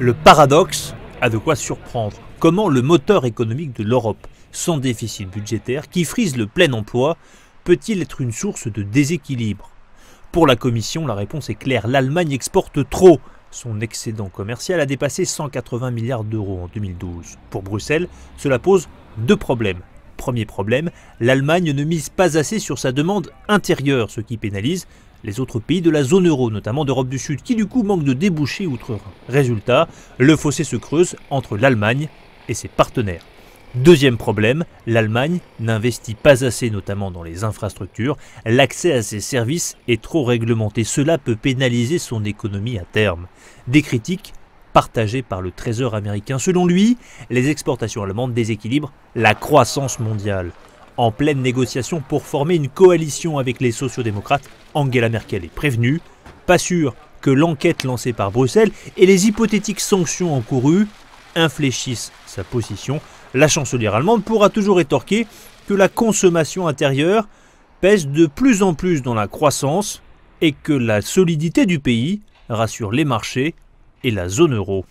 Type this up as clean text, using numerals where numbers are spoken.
Le paradoxe a de quoi surprendre. Comment le moteur économique de l'Europe, sans déficit budgétaire, qui frise le plein emploi, peut-il être une source de déséquilibre? Pour la Commission, la réponse est claire. L'Allemagne exporte trop. Son excédent commercial a dépassé 180 milliards d'euros en 2012. Pour Bruxelles, cela pose deux problèmes. Premier problème, l'Allemagne ne mise pas assez sur sa demande intérieure, ce qui pénalise les autres pays de la zone euro, notamment d'Europe du Sud, qui du coup manquent de débouchés outre-Rhin. Résultat, le fossé se creuse entre l'Allemagne et ses partenaires. Deuxième problème, l'Allemagne n'investit pas assez, notamment dans les infrastructures. L'accès à ses services est trop réglementé. Cela peut pénaliser son économie à terme. Des critiques partagées par le Trésor américain. Selon lui, les exportations allemandes déséquilibrent la croissance mondiale. En pleine négociation pour former une coalition avec les sociodémocrates, Angela Merkel est prévenue. Pas sûr que l'enquête lancée par Bruxelles et les hypothétiques sanctions encourues infléchissent sa position. La chancelière allemande pourra toujours rétorquer que la consommation intérieure pèse de plus en plus dans la croissance et que la solidité du pays rassure les marchés et la zone euro.